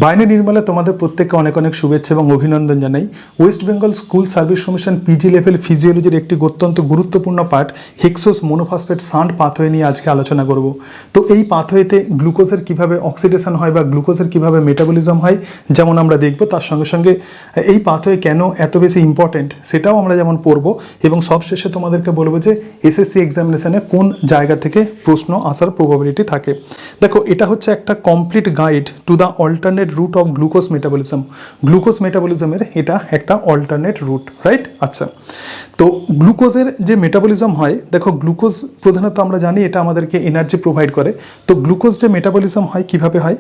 বাইনে নির্মলে তোমাদের প্রত্যেককে অনেক অনেক শুভেচ্ছা এবং অভিনন্দন জানাই। West Bengal school service commission PG level ফিজিওলজির একটি অত্যন্ত গুরুত্বপূর্ণ part hexose monophosphate shunt pathway নিয়ে আজকে আলোচনা করব। তো এই পাথওয়েতে গ্লুকোজের কিভাবে অক্সিডেশন হয় বা গ্লুকোজের কিভাবে মেটাবলিজম হয় যেমন আমরা দেখব, তার সঙ্গে সঙ্গে এই পাথওয়ে কেন এত বেশি ইম্পর্টেন্ট সেটাও আমরা যেমন পড়ব এবং সবশেষে তোমাদেরকে বলবো যে এসএসসি এক্সামিনেশনে কোন জায়গা থেকে প্রশ্ন আসার প্রবাবিলিটি থাকে। দেখো, এটা হচ্ছে একটা complete guide to the alternate route of glucose metabolism. Glucose মেটাবলিজমের এটা একটা অল্টারনেট রুট, রাইট? আচ্ছা, তো গ্লুকোজের যে মেটাবলিজম হয়, দেখো গ্লুকোজ প্রধানত আমরা জানি এটা আমাদেরকে এনার্জি প্রোভাইড করে। তো গ্লুকোজ যে মেটাবলিজম হয় কিভাবে হয়,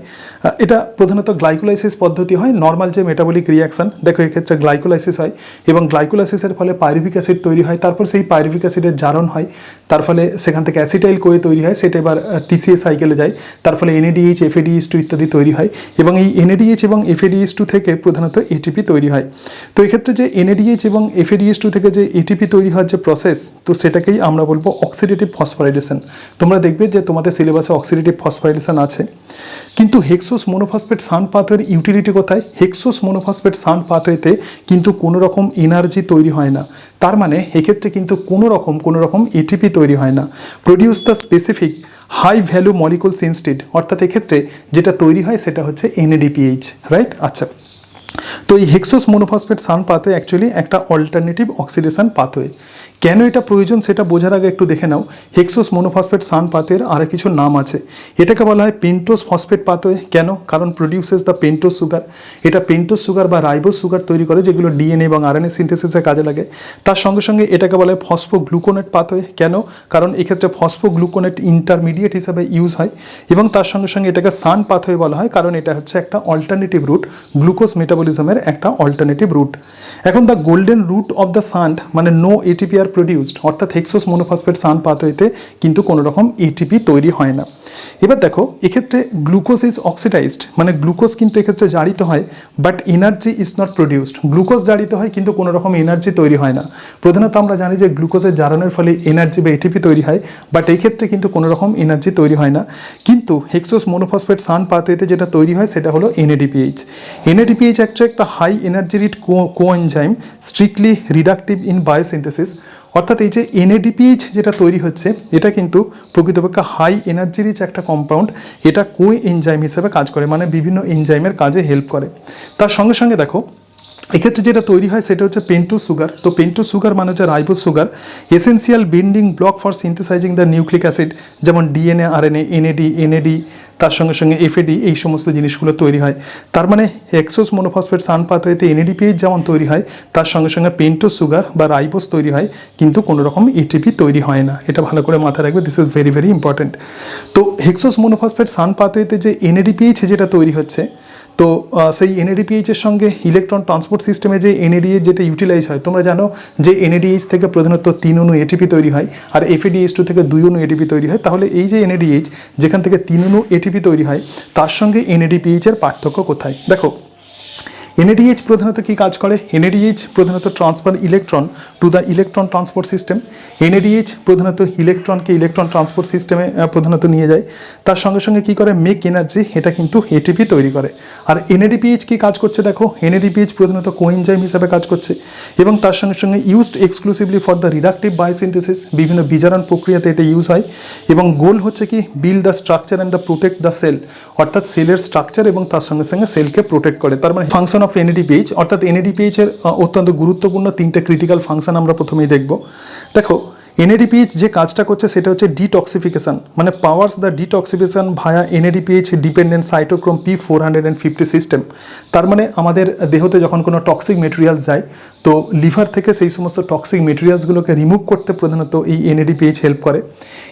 এটা প্রধানত গ্লাইকোলাইসিস পদ্ধতি হয়। নর্মাল যে মেটাবলিক রিয়াকশন, দেখো এক্ষেত্রে গ্লাইকোলাইসিস হয় এবং গ্লাইকোলাইসিসের ফলে পাইরুভিক অ্যাসিড তৈরি হয়, তারপর সেই পাইরুভিক অ্যাসিডের জারণ হয়, তার ফলে সেখান থেকে অ্যাসিটাইল কোয়ে তৈরি হয়, সেটা এবার টিসিএ সাইকেলে যায়, তার ফলে এনএডিএইচ, এফএডিএইচ2 ইত্যাদি তৈরি হয় এবং এই এনএডিএইচ এবং এফএডিএইচ2 থেকে প্রধানত এটিপি তৈরি হয়। তো এক্ষেত্রে যে এনএডিএইচ এবং এফএডিএইচ2 থেকে যে এটিপি তৈরি হওয়ার যে প্রসেস, তো সেটাকেই আমরা বলবো অক্সিডেটিভ ফসফোরাইলেশন। তোমরা দেখবে যে তোমাদের সিলেবাসে অক্সিডেটিভ ফসফোরাইলেশন আছে, কিন্তু হেক্সোস মোনোফসফেট শান্ট পাথওয়ের ইউটিলিটি কোথায়? হেক্সোস মোনোফসফেট শান্ট পাথওয়েতে কিন্তু কোনো রকম এনার্জি তৈরি হয় না। তার মানে এক্ষেত্রে কিন্তু কোনো রকম এটিপি তৈরি হয় না। Produce the specific high value molecules instead, অর্থাৎ এক্ষেত্রে যেটা তৈরি হয় সেটা হচ্ছে এনএডিপিএইচ, রাইট? আচ্ছা, তো এই hexose monophosphate shunt pathway actually একটা অল্টারনেটিভ অক্সিডেশন পাথওয়ে। কেন এটা প্রয়োজন সেটা বোঝার আগে একটু দেখে নাও, হেক্সোস মোনোফসফেট শান্ট পাথওয়ের আরও কিছু নাম আছে। এটাকে বলা হয় পেন্টোজ ফসফেট পাথওয়ে। কেন? কারণ প্রডিউসেস দ্য পেন্টোজ সুগার। এটা পেন্টোজ সুগার বা রাইবোজ সুগার তৈরি করে, যেগুলো ডিএনএ এবং আরএনএ সিনথেসিসে কাজে লাগে। তার সঙ্গে সঙ্গে এটাকে বলা হয় ফসফোগ্লুকোনেট পাথওয়ে। কেন? কারণ এক্ষেত্রে ফসফোগ্লুকোনেট ইন্টারমিডিয়েট হিসাবে ইউজ হয় এবং তার সঙ্গে সঙ্গে এটাকে শান্ট পাথওয়ে বলা হয় কারণ এটা হচ্ছে একটা অল্টারনেটিভ রুট, গ্লুকোজ মেটাবলিজমের একটা অল্টারনেটিভ রুট। এখন the golden route of the shunt মানে নো এটিপি আর প্রডিউসড, অর্থাৎ হেক্সোস মোনোফসফেট শান্ট পাথওয়েতে কিন্তু কোনো রকম এটিপি তৈরি হয় না। এবার দেখো, এক্ষেত্রে গ্লুকোজ ইজ অক্সিডাইজড, মানে গ্লুকোজ কিন্তু এক্ষেত্রে জারিত হয়, but energy is not produced. Glucose জারিত হয় কিন্তু কোনো রকম এনার্জি তৈরি হয় না। প্রধানত আমরা জানি যে গ্লুকোজের জারণের ফলে এনার্জি বা এটিপি তৈরি হয়, বাট এই ক্ষেত্রে কিন্তু কোনো রকম এনার্জি তৈরি হয় না। কিন্তু হেক্সোস মোনোফসফেট শান্ট পাথওয়েতে যেটা তৈরি হয় সেটা হলো এনএডিপিএইচ। এনএডিপিএইচ অ্যাকচুয়ালি একটা high energy red coenzyme, strictly reductive in biosynthesis. অর্থাৎ এই যে এনএডিপিএইচ যেটা তৈরি হচ্ছে এটা কিন্তু প্রকৃতপক্ষে হাই এনার্জি রিচ একটা কম্পাউন্ড। এটা কোএনজাইম হিসেবে কাজ করে, মানে বিভিন্ন এনজাইমের কাজে হেল্প করে। তার সঙ্গে সঙ্গে দেখো, এক্ষেত্রে যেটা তৈরি হয় সেটা হচ্ছে পেন্টোজ সুগার। তো পেন্টোজ সুগার মানে হচ্ছে ribose sugar, essential binding block for synthesising the nucleic acid, যেমন ডিএনএ, আরএনএ, এনএডি, তার সঙ্গে সঙ্গে এফএডি, এই সমস্ত জিনিসগুলো তৈরি হয়। তার মানে হেক্সোস মোনোফসফেট শান্ট পাথওয়েতে এনএডিপিএইচ যেমন তৈরি হয়, তার সঙ্গে সঙ্গে পেন্টোজ সুগার বা রাইবোজ তৈরি হয়, কিন্তু কোনো রকম এটিপি তৈরি হয় না। এটা ভালো করে মাথায় রাখবে, this is very very important. তো হেক্সোস মোনোফসফেট শান্ট পাথওয়েতে যে এনএডিপিএইচ যেটা তৈরি হচ্ছে, তো সেই এনএডিপিএইচের সঙ্গে ইলেকট্রন ট্রান্সপোর্ট সিস্টেমে যে এনএডিএইচ যেটা ইউটিলাইজ হয়, তোমরা জানো যে এনএডিএইচ থেকে প্রধানত 3 অণু এটিপি তৈরি হয় আর এফএডিএইচ2 থেকে 2 অণু এটিপি তৈরি হয়। তাহলে এই যে এনএডিএইচ যেখান থেকে 3 অণু এটিপি তৈরি হয়, তার সঙ্গে এনএডিপিএইচের পার্থক্য কোথায়? দেখো, এনএডিএইচ প্রধানত কী কাজ করে? এনএডিএইচ প্রধানত transfer electron to the electron transport system. NADH প্রধানত ইলেকট্রনকে ইলেকট্রন ট্রান্সপোর্ট সিস্টেমে প্রধানত নিয়ে যায়। তার সঙ্গে সঙ্গে কী করে? মেক এনার্জি, এটা কিন্তু এটিপি তৈরি করে। আর এনএডিপিএইচ কী কাজ করছে? দেখো, এনএডিপিএইচ প্রধানত কোএনজাইম হিসাবে কাজ করছে এবং তার সঙ্গে সঙ্গে used exclusively for the reductive biosynthesis, বিভিন্ন বিজারণ প্রক্রিয়াতে এটা ইউজ হয় এবং গোল হচ্ছে কি? Build the structure and the protect the cell, অর্থাৎ সেলের স্ট্রাকচার এবং তার সঙ্গে সঙ্গে সেলকে প্রোটেক্ট করে। তার মানে ফাংশন অফ এনএডিপিএইচ, অর্থাৎ এনএডিপিএইচ এর অত্যন্ত গুরুত্বপূর্ণ 3টে ক্রিটিক্যাল ফাংশন আমরা প্রথমেই দেখব। দেখো, এনএডিপিএইচ যে কাজটা করছে সেটা হচ্ছে ডিটক্সিফিকেশন, মানে powers the detoxification via NADPH dependent cytochrome P450 system. তার মানে আমাদের দেহতে যখন কোনো টক্সিক মেটেরিয়ালস যায়, তো লিভার থেকে সেই সমস্ত টক্সিক মেটেরিয়ালসগুলোকে রিমুভ করতে প্রধানত এই এনএডিপিএইচ হেল্প করে।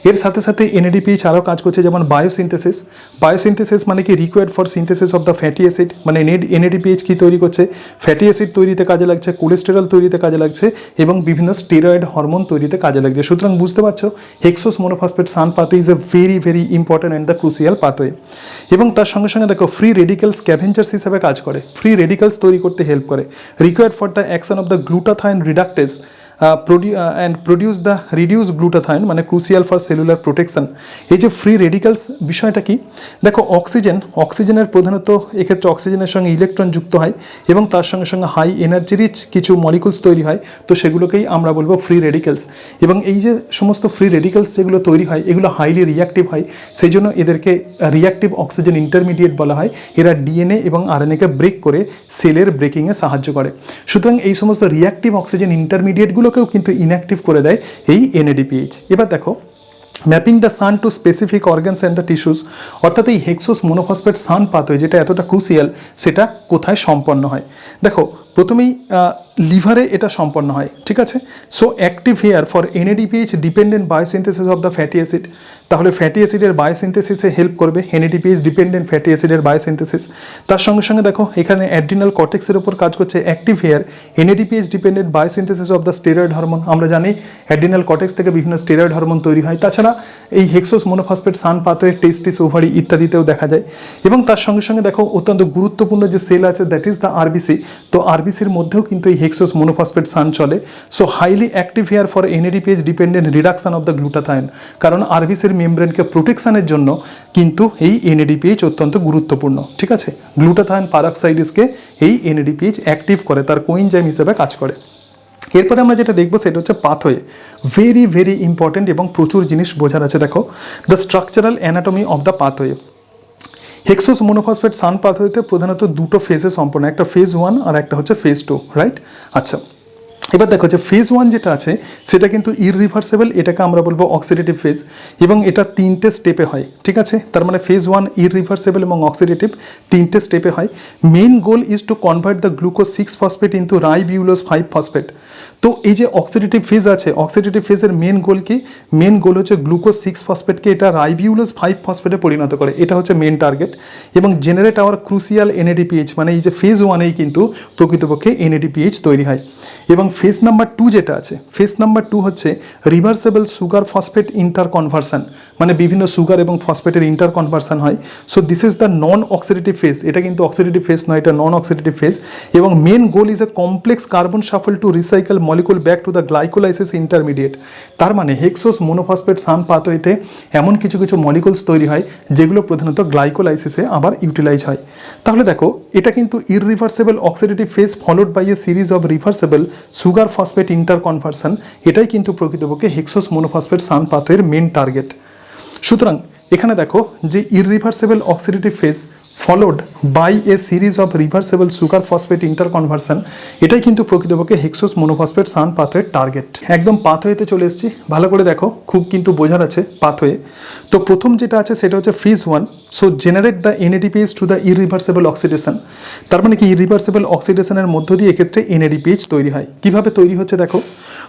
এর সাথে সাথে এনএডিপিএইচ আরও কাজ করছে যেমন বায়োসিনথেসিস। বায়োসিনথেসিস মানে কি? Required for synthesis of the fatty acid, মানে এনএডিপিএইচ কী তৈরি করছে? ফ্যাটি অ্যাসিড তৈরিতে কাজে লাগছে, কোলেস্টেরল তৈরিতে কাজে লাগছে এবং বিভিন্ন স্টেরয়েড হরমোন তৈরিতে কাজে লাগছে। সুতরাং বুঝতে পারছো, hexose monophosphate shunt pathway is a very very important and the crucial pathway. এবং তার সঙ্গে সঙ্গে দেখো, ফ্রি রেডিক্যাল স্ক্যাভেঞ্জার্স হিসেবে কাজ করে, ফ্রি রেডিক্যালস তৈরি করতে হেল্প করে। Required for the action of the glutathione reductase and produce the reduce glutathione, মানে ক্রুসিয়াল ফর সেলুলার প্রোটেকশন। এই যে ফ্রি রেডিক্যালস বিষয়টা কি, দেখো অক্সিজেনের প্রধানত এক্ষেত্রে অক্সিজেনের সঙ্গে ইলেকট্রন যুক্ত হয় এবং তার সঙ্গে সঙ্গে হাই এনার্জি রিচ কিছু মলিকুলস তৈরি হয়, তো সেগুলোকেই আমরা বলবো ফ্রি রেডিক্যালস। এবং এই যে সমস্ত ফ্রি রেডিক্যালস যেগুলো তৈরি হয় এগুলো হাইলি রিঅ্যাক্টিভ হয়, সেই জন্য এদেরকে রিঅ্যাক্টিভ অক্সিজেন ইন্টারমিডিয়েট বলা হয়। এরা ডিএনএ এবং আরএনএকে ব্রেক করে সেলের ব্রেকিংয়ে সাহায্য করে। সুতরাং এই সমস্ত রিঅ্যাক্টিভ অক্সিজেন ইন্টারমিডিয়েটগুলোকেও কিন্তু ইনঅ্যাক্টিভ করে দেয় এই এনএডিপিএইচ। এবার দেখো, mapping the sun two specific organs and the tissues, অর্থাৎ এই হেক্সোস মোনোফসফেট সান পাথওয়ে যেটা এতটা ক্রুসিয়াল, সেটা কোথায় সম্পন্ন হয়। দেখো, প্রথমেই লিভারে এটা সম্পন্ন হয়, ঠিক আছে। So active here for NADPH dependent biosynthesis of the fatty acid, তাহলে ফ্যাটি অ্যাসিডের বায়োসিনথেসিসে হেল্প করবে এনএডিপিএইচ ডিপেন্ডেন্ট ফ্যাটি অ্যাসিডের বায়োসিনথেসিস। তার সঙ্গে সঙ্গে দেখো এখানে অ্যাড্রিনাল কর্টেক্সের উপর কাজ করছে active here NADPH dependent biosynthesis of the steroid hormone. আমরা জানি অ্যাড্রিনাল কর্টেক্স থেকে বিভিন্ন স্টেরয়েড হরমোন তৈরি হয়। তাছাড়া এই হেক্সোস মোনোফসফেট সান পাথওয়ে টেস্টিস, ওভারি ইত্যাদিতেও দেখা যায়। এবং তার সঙ্গে সঙ্গে দেখো অত্যন্ত গুরুত্বপূর্ণ যে সেল আছে দ্যাট ইজ দ্য আরবিসি, তো আরবিসির মধ্যেও কিন্তু এই হেক্সোস মোনোফসফেট সান চলে। So highly active here for NADPH dependent reduction of the glutathione, কারণ আরবিসির মেমব্রেনকে প্রোটেকশনের জন্য কিন্তু এই এনএডিপিএইচ অত্যন্ত গুরুত্বপূর্ণ, ঠিক আছে। গ্লুটাথায়ন পারঅক্সাইডেসকে এই এনএডিপিএইচ অ্যাক্টিভ করে, তার কোএনজাইম হিসেবে কাজ করে। এরপরে আমরা যেটা দেখবো সেটা হচ্ছে পাথওয়ে, ভেরি ভেরি ইম্পর্টেন্ট এবং প্রচুর জিনিস বোঝার আছে। দেখো, the structural anatomy of the pathway. Hexose monophosphate shunt পাথওয়েতে প্রধানত দুটো ফেজে সম্পন্ন, একটা ফেজ 1 আর একটা হচ্ছে ফেজ 2, রাইট। আচ্ছা, এবার দেখো যে ফেজ 1 যেটা আছে সেটা কিন্তু ইররিভার্সেবল, এটাকে আমরা বলবো অক্সিডেটিভ ফেজ, এবং এটা 3টে স্টেপে হয়, ঠিক আছে। তার মানে ফেজ 1 ইররিভার্সেবল এবং অক্সিডেটিভ 3টে স্টেপে হয়। Main goal is to convert the glucose 6 phosphate into ribulose 5 phosphate. তো এই যে অক্সিডেটিভ ফেজ আছে, অক্সিডেটিভ ফেজের মেন গোল কি, মেন গোল হচ্ছে গ্লুকোজ 6 ফসফেটকে এটা রাইবিউলোজ 5 ফসফেটে পরিণত করে, এটা হচ্ছে মেন টার্গেট। এবং জেনারেট আওয়ার ক্রুসিয়াল এনএডিপিএইচ, মানে এই যে ফেজ 1এই কিন্তু প্রকৃতপক্ষে এনএডিপিএইচ তৈরি হয়। এবং ফেজ নাম্বার 2 যেটা আছে, ফেজ নাম্বার 2 হচ্ছে reversible sugar phosphate interconversion, মানে বিভিন্ন সুগার এবং ফসফেটের ইন্টার কনভার্সন হয়। So this is the non oxidative phase, এটা কিন্তু অক্সিডেটিভ ফেজ নয়, এটা নন অক্সিডেটিভ ফেজ। এবং main goal is a complex carbon shuffle to recycle molecule back to the glycolysis intermediate. তার মানে হেক্সোস মোনোফসফেট সান পাথওয়েতে এমন কিছু কিছু মলিকুলস তৈরি হয় যেগুলো প্রধানত গ্লাইকোলাইসিসে আবার ইউটিলাইজ হয়। তাহলে দেখো, এটা কিন্তু irreversible oxidative phase followed by a series of reversible sugar phosphate interconversion, এটাই কিন্তু প্রকৃতপক্ষে হেক্সোস মোনোফসফেট সান পাথওয়ের মেন টার্গেট। সুতরাং এখানে দেখো যে irreversible oxidative phase followed by a series of reversible sugar phosphate interconversion, এটাই কিন্তু প্রকৃতপক্ষে হেক্সোস মোনোফসফেট সান পাথওয়ের টার্গেট। একদম পাথওয়েতে চলে এসেছি, ভালো করে দেখো, খুব কিন্তু বোঝার আছে পাথওয়ে। তো প্রথম যেটা আছে সেটা হচ্ছে phase 1, so generate the NADPH to the irreversible oxidation. তার মানে কি, ইররিভার্সেবল অক্সিডেশনের মধ্য দিয়ে এক্ষেত্রে এনএডিপিএইচ তৈরি হয়। কিভাবে তৈরি হচ্ছে দেখো,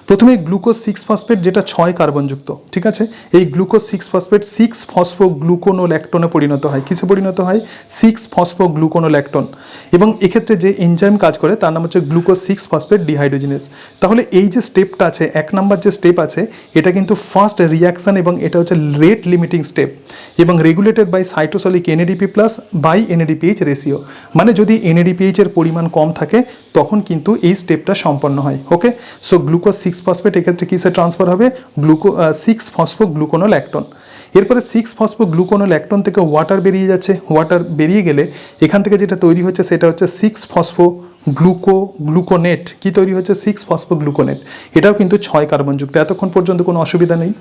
প্রথমে গ্লুকোজ 6 ফসফেট যেটা 6 কার্বনযুক্ত, ঠিক আছে। এই গ্লুকোজ 6 ফসফেট 6 ফসফোগ্লুকোনোল্যাকটোনে পরিণত হয়। কিসে পরিণত হয়? 6 ফসফোগ্লুকোনোল্যাকটোন। এবং এক্ষেত্রে যে এনজাইম কাজ করে তার নাম হচ্ছে গ্লুকোজ 6 ফসফেট ডিহাইড্রোজিনেস। তাহলে এই যে স্টেপটা আছে, 1 নাম্বার যে স্টেপ আছে, এটা কিন্তু ফার্স্ট রিয়াকশন এবং এটা হচ্ছে রেট লিমিটিং স্টেপ, এবং regulated by cytosolic NADP plus by NADPH ratio. মানে যদি এনএডিপিএইচ এর পরিমাণ কম থাকে তখন কিন্তু এই স্টেপটা সম্পন্ন হয়। ওকে, সো গ্লুকোজ 6 ফসফেট এক্ষেত্রে কিসে ট্রান্সফার হবে? 6 ফসফোগ্লুকোনোল্যাকটোন। এরপরে 6 ফসফোগ্লুকোনোল্যাকটোন থেকে ওয়াটার বেরিয়ে যাচ্ছে, ওয়াটার বেরিয়ে গেলে এখান থেকে যেটা তৈরি হচ্ছে সেটা হচ্ছে 6 ফসফোগ্লুকোনেট। কি তৈরি হচ্ছে? 6 ফসফোগ্লুকোনেট। এটাও কিন্তু 6 কার্বনযুক্ত। এতক্ষণ পর্যন্ত কোনো অসুবিধা নেই।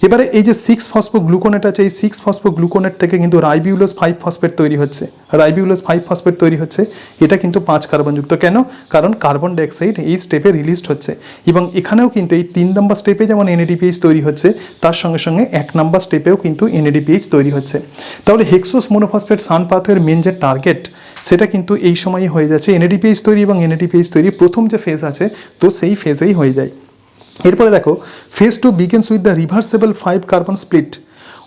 এবারে এই যে 6 ফসফোগ্লুকোনেট আছে, এই 6 ফসফোগ্লুকোনেট থেকে কিন্তু রাইবিউলোজ 5 ফসফেট তৈরি হচ্ছে। রাইবিউলোজ 5 ফসফেট তৈরি হচ্ছে, এটা কিন্তু 5 কার্বনযুক্ত। কেন? কারণ কার্বন ডাইঅক্সাইড এই স্টেপে রিলিজড হচ্ছে। এবং এখানেও কিন্তু এই 3 নম্বর স্টেপে যেমন এনএডিপিএইচ তৈরি হচ্ছে, তার সঙ্গে সঙ্গে 1 নম্বর স্টেপেও কিন্তু এনএডিপিএইচ তৈরি হচ্ছে। তাহলে হেক্সোস মোনোফসফেট সান পাথওয়ের মেন যে টার্গেট সেটা কিন্তু এই সময়ই হয়ে যাচ্ছে। এনএডিপিএইচ তৈরি এবং এনএডিপিএইচ তৈরি প্রথম যে ফেজ আছে, তো সেই ফেজেই হয়ে যায়। এরপরে দেখো, phase 2 begins with the reversible 5 carbon split.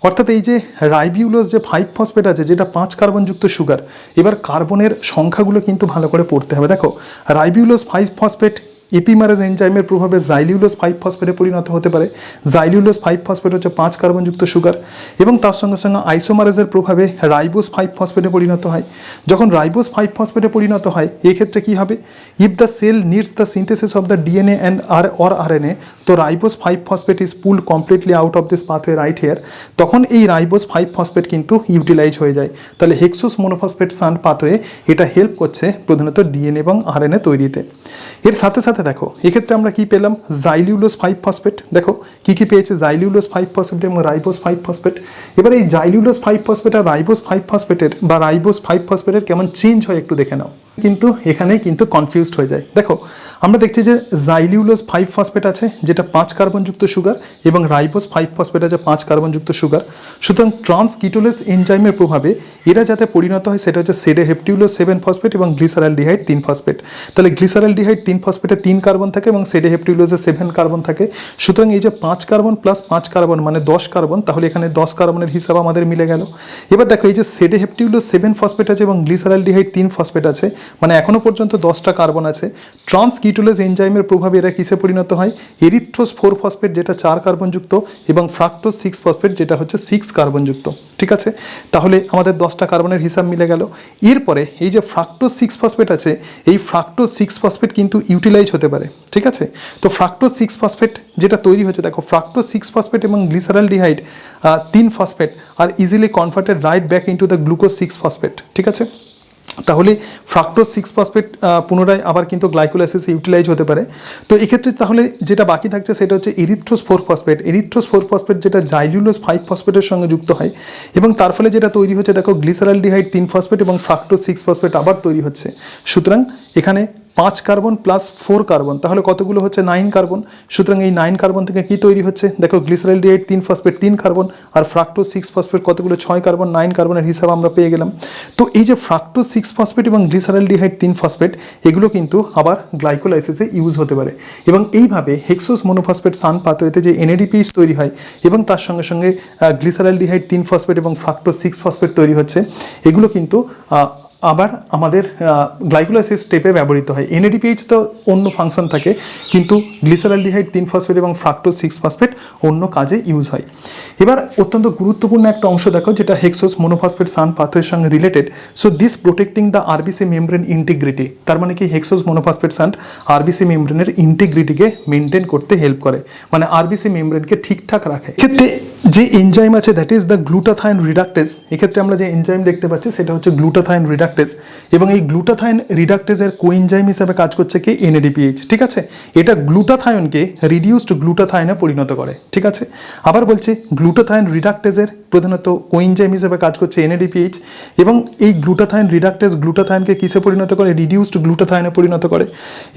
অর্থাৎ এই যে রাইবিউলোজ যে 5 ফসফেট আছে, যেটা 5 কার্বনযুক্ত সুগার, এবার কার্বনের সংখ্যাগুলো কিন্তু ভালো করে পড়তে হবে। দেখো, রাইবিউলোজ 5 ফসফেট এপিমারেজ এনজাইমের প্রভাবে জাইলিউলোজ 5 ফসফেটে পরিণত হতে পারে। জাইলিউলোজ 5 ফসফেট হচ্ছে 5 কার্বনযুক্ত সুগার, এবং তার সঙ্গে সঙ্গে আইসোমারেজের প্রভাবে রাইবোজ 5 ফসফেটে পরিণত হয়। যখন রাইবোজ 5 ফসফেটে পরিণত হয় এক্ষেত্রে কি হবে, if the cell needs the synthesis of the DNA and RNA, তো ribose 5 phosphate is pulled completely out of this pathway right here, তখন এই রাইবোজ 5 ফসফেট কিন্তু ইউটিলাইজ হয়ে যায়। তাহলে হেক্সোস মোনোফসফেট শান্ট পাথওয়ে এটা হেল্প করছে প্রধানত ডিএনএ এবং আরএনএ তৈরিতে। এর সাথে সাথে দেখো এক্ষেত্রে আমরা কি পেলাম, জাইলিউলোজ 5 ফসফেট, দেখো কি কি পেয়েছে, জাইলিউলোজ 5 ফসফেট এবং রাইবোজ 5 ফসফেট। এবার এই জাইলিউলোজ 5 ফসফেট আর রাইবোজ 5 ফসফেটের বা রাইবোজ 5 ফসফেটের কেমন চেঞ্জ হয় একটু দেখে নাও, কিন্তু এখানে কিন্তু কনফিউজড হয়ে যায়। দেখো আমরা দেখছি যে জাইলিউলোজ 5 ফসফেট আছে যেটা 5 কার্বনযুক্ত সুগার, এবং রাইবোজ 5 ফসফেট আছে 5 কার্বনযুক্ত সুগার। সুতরাং ট্রান্সকিটোলেজ এনজাইমের প্রভাবে এরা যাতে পরিণত হয় সেটা হচ্ছে সেডেহেপটিউলোজ 7 ফসফেট এবং গ্লিসারালডিহাইড 3 ফসফেট। তাহলে গ্লিসারালডিহাইড 3 ফসফেটে 3 কার্বন থাকে এবং সেডেহেপটিউলোজে 7 কার্বন থাকে। সুতরাং এই যে 5 কার্বন প্লাস 5 কার্বন মানে 10 কার্বন, তাহলে এখানে 10 কার্বনের হিসাব আমাদের মিলে গেল। এবার দেখো এই যে সেডেহেপটিউলোজ 7 ফসফেট আছে এবং গ্লিসারালডিহাইড 3 ফসফেট আছে, মানে এখনো পর্যন্ত 10টা কার্বন আছে। ট্রান্সকিটোলেজ এনজাইমের প্রভাবে এরা কিসে পরিণত হয়, এরিথ্রোজ 4 ফসফেট যেটা 4 কার্বনযুক্ত এবং ফ্রাক্টোজ 6 ফসফেট যেটা হচ্ছে 6 কার্বনযুক্ত। ঠিক আছে, তাহলে আমাদের 10টা কার্বনের হিসাব মিলে গেল। এরপরে এই যে ফ্রাক্টোজ 6 ফসফেট আছে, এই ফ্রাক্টোজ 6 ফসফেট কিন্তু ইউটিলাইজ হতে পারে। ঠিক আছে, তো ফ্রাক্টোজ 6 ফসফেট যেটা তৈরি হচ্ছে, দেখো ফ্রাক্টোজ 6 ফসফেট এবং glyceraldehyde 3 phosphate are easily converted right back into the glucose 6 phosphate. ঠিক আছে, তাহলে ফ্রাক্টোজ 6 ফসফেট পুনরায় আবার কিন্তু গ্লাইকোলাইসিসে ইউটিলাইজ হতে পারে। তো এক্ষেত্রে তাহলে যেটা বাকি থাকছে সেটা হচ্ছে এরিথ্রোজ 4 ফসফেট। এরিথ্রোজ 4 ফসফেট যেটা জাইলিউলোজ 5 ফসফেটের সঙ্গে যুক্ত হয়, এবং তার ফলে যেটা তৈরি হচ্ছে দেখো গ্লিসারালডিহাইড 3 ফসফেট এবং ফ্রাক্টোজ 6 ফসফেট আবার তৈরি হচ্ছে। সুতরাং এখানে 5 কার্বন প্লাস 4 কার্বন, তাহলে কতগুলো হচ্ছে 9 কার্বন। সুতরাং এই 9 কার্বন থেকে কি তৈরি হচ্ছে, দেখো গ্লিসারালডিহাইড 3 ফসফেট 3 কার্বন আর ফ্রাক্টোজ 6 ফসফেট কতগুলো 6 কার্বন, 9 কার্বনের হিসাব আমরা পেয়ে গেলাম। তো এই যে ফ্রাক্টোজ 6 ফসফেট এবং গ্লিসারালডিহাইড 3 ফসফেট এগুলো কিন্তু আবার গ্লাইকোলাইসিসে ইউজ হতে পারে, এবং এইভাবে হেক্সোস মোনোফসফেট শান্ট পাথওয়েতে যে এনএডিপিএইচ তৈরি হয় এবং তার সঙ্গে সঙ্গে গ্লিসারালডিহাইড 3 ফসফেট এবং ফ্রাক্টোজ 6 ফসফেট তৈরি হচ্ছে, এগুলো কিন্তু আবার আমাদের গ্লাইকোলাইসিস স্টেপে ব্যবহৃত হয়। এনএডিপিএইচ তো অন্য ফাংশন থাকে, কিন্তু গ্লিসারালডিহাইড 3 ফসফেট এবং ফ্রাক্টোজ 6 ফসফেট অন্য কাজে ইউজ হয়। এবার অত্যন্ত গুরুত্বপূর্ণ একটা অংশ দেখো যেটা হেক্সোস মোনোফসফেট শান্ট পাথওয়ের সঙ্গে related. So this protecting the RBC membrane integrity, তার মানে কি হেক্সোস মোনোফসফেট শান্ট আরবিসি মেমব্রেনের ইন্টিগ্রিটিকে মেনটেন করতে হেল্প করে, মানে আরবিসি মেমব্রেনকে ঠিকঠাক রাখে। এক্ষেত্রে যে এনজাইম আছে that is the glutathione reductase. এক্ষেত্রে আমরা যে এনজাইম দেখতে পাচ্ছি সেটা হচ্ছে গ্লুটাথায়ন রিডাক্টেজ, এবং এই গ্লুটাথায়ন রিডাক্টেজের কোএনজাইম হিসেবে কাজ করছে কি এনএডিপিএইচ। ঠিক আছে, এটা গ্লুটাথায়নকে রিডিউসড গ্লুটাথায়নে পরিণত করে। ঠিক আছে, আবার বলছি গ্লুটাথায়ন রিডাক্টেজের প্রধানত কোএনজাইম হিসেবে কাজ করছে এনএডিপিএইচ, এবং এই গ্লুটাথায়ন রিডাক্টেজ গ্লুটাথায়নকে কিসে পরিণত করে, রিডিউসড গ্লুটাথায়নে পরিণত করে,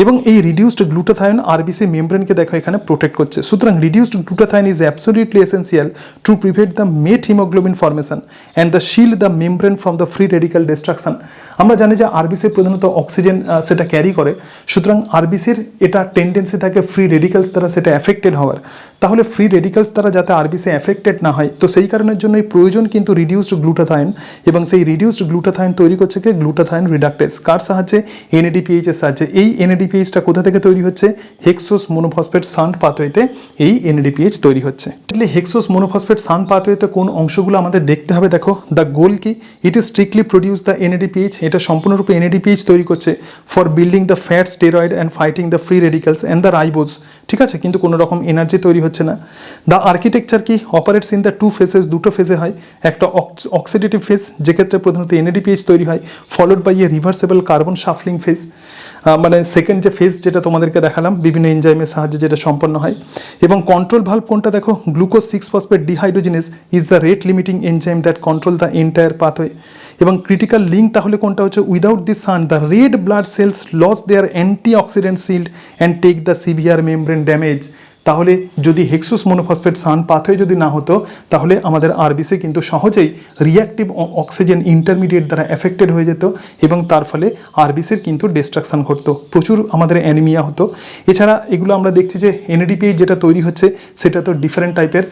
এবং এই রিডিউসড গ্লুটাথায়ন আরবিসি মেমব্রেনকে দেখো এখানে প্রোটেক্ট করছে। সুতরাং reduced glutathione is absolutely essential to prevent the methaemoglobin formation and the shield the membrane from the free radical destruction. আমরা জানি যে আরবিসি প্রধানত অক্সিজেন সেটা ক্যারি করে, সুতরাং আরবিসির এটা টেন্ডেন্সি থাকে ফ্রি রেডিক্যালস দ্বারা সেটা অ্যাফেক্টেড হওয়ার। তাহলে ফ্রি রেডিক্যালস দ্বারা যাতে আরবিসি অ্যাফেক্টেড না হয়, তো সেই কারণের জন্যই প্রয়োজন কিন্তু রিডিউসড গ্লুটাথায়ন, এবং সেই রিডিউসড গ্লুটাথায়ন তৈরি করছে কি গ্লুটাথায়ন রিডাক্টেজ। কার সাহায্যে, এনএডিপিএইচ এর সাহায্যে। এই এনএডিপিএইচটা কোথা থেকে তৈরি হচ্ছে, হেক্সোস মোনোফসফেট শান্ট পাথওয়েতে এই এনএডিপিএইচ তৈরি হচ্ছে। তাহলে হেক্সোস মোনোফসফেট শান্ট পাথওয়েতে কোন অংশগুলো আমাদের দেখতে হবে, দেখো দ্য গোল কি, it is strictly produce the NADPH, এটা সম্পূর্ণরূপে এনএডিপিএইচ তৈরি করছে for building the fat steroid and fighting the free radicals and the ribose. ঠিক আছে, কিন্তু কোনো রকম এনার্জি তৈরি হচ্ছে না। দ্য আর্কিটেকচার কি, অপারেটস ইন দ্য 2 ফেজেস, দুটো ফেজে হয়। একটা অক্সিডেটিভ ফেজ যেক্ষেত্রে প্রধানত এনএডিপিএইচ তৈরি হয়, followed by a reversible carbon shuffling phase, মানে সেকেন্ড যে ফেজ যেটা তোমাদেরকে দেখালাম বিভিন্ন এনজাইমের সাহায্যে যেটা সম্পন্ন হয়। এবং কন্ট্রোল ভালভ কোনটা, দেখো glucose 6 phosphate dehydrogenase is the rate limiting enzyme that control the entire pathway. এবং ক্রিটিক্যাল লিঙ্ক তাহলে কোনটা হচ্ছে, without this shunt the red blood cells loss their antioxidant shield and take the severe membrane damage. তাহলে যদি hexose monophosphate shunt pathway যদি না হতো, তাহলে আমাদের আরবিসি কিন্তু সহজেই রিঅ্যাক্টিভ অক্সিজেন ইন্টারমিডিয়েট দ্বারা এফেক্টেড হয়ে যেত, এবং তার ফলে আরবিসির কিন্তু ডিস্ট্রাকশন ঘটতো, প্রচুর আমাদের অ্যানিমিয়া হতো। এছাড়া এগুলো আমরা দেখছি যে এনএডিপিএইচ যেটা তৈরি হচ্ছে সেটা তো ডিফারেন্ট টাইপের,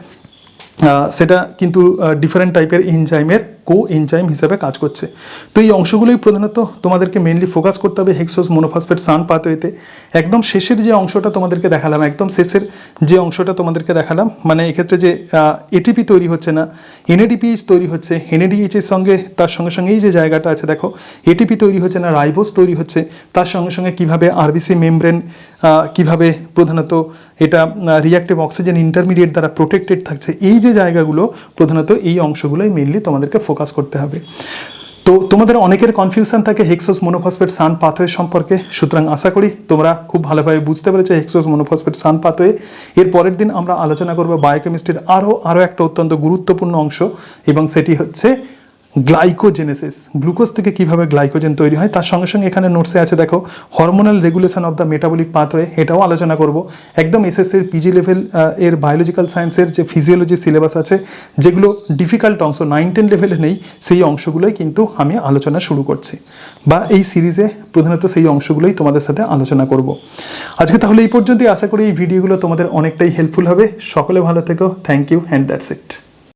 সেটা কিন্তু ডিফারেন্ট টাইপের এনজাইমের কো এনজাইম হিসেবে কাজ করছে। তো এই অংশগুলোই প্রধানত তোমাদেরকে মেনলি ফোকাস করতে হবে হেক্সোস মোনোফসফেট সান পাথওয়েতে। একদম শেষের যে অংশটা তোমাদেরকে দেখালাম, একদম শেষের যে অংশটা তোমাদেরকে দেখালাম, মানে এক্ষেত্রে যে এটিপি তৈরি হচ্ছে না, এনএডিপিএইচ তৈরি হচ্ছে, এনএডিএইচ এর সঙ্গে তার সঙ্গে সঙ্গে এই যে জায়গাটা আছে দেখো, এটিপি তৈরি হচ্ছে না, রাইবোজ তৈরি হচ্ছে, তার সঙ্গে সঙ্গে কীভাবে আরবিসি মেমব্রেন কীভাবে প্রধানত এটা রিঅ্যাক্টিভ অক্সিজেন ইন্টারমিডিয়েট দ্বারা প্রোটেক্টেড থাকছে, এই যে জায়গাগুলো প্রধানত এই অংশগুলোই মেনলি তোমাদেরকে ফোকাস করতে হবে। তো তোমাদের অনেকের কনফিউশন থাকে হেক্সোস মোনোফসফেট সান পাথওয়ে সম্পর্কে, সুতরাং আশা করি তোমরা খুব ভালোভাবে বুঝতে পেরেছো হেক্সোস মোনোফসফেট সান পাথওয়ে। এর পরের দিন আমরা আলোচনা করবো বায়োকেমিস্ট্রির আরও একটা অত্যন্ত গুরুত্বপূর্ণ অংশ, এবং সেটি হচ্ছে গ্লাইকোজেনেসিস, গ্লুকোজ থেকে কিভাবে গ্লাইকোজেন তৈরি হয়। তার সঙ্গে সঙ্গে এখানে নোটসে আছে দেখো hormonal regulation of the metabolic pathway, এটাও আলোচনা করব। একদম এসএসসির পিজি লেভেল এর বায়োলজিক্যাল সায়েন্সের যে ফিজিওলজি সিলেবাস আছে, যেগুলো ডিফিকাল্ট অংশ 9-10 লেভেলে নেই, সেই অংশগুলোই কিন্তু আমি আলোচনা শুরু করছি, বা এই সিরিজে প্রধানত সেই অংশগুলোই তোমাদের সাথে আলোচনা করব। আজকে তাহলে এই পর্যন্তই। আশা করি এই ভিডিওগুলো তোমাদের অনেকটাই হেল্পফুল হবে। সকলে ভালো থেকো। Thank you and that's it.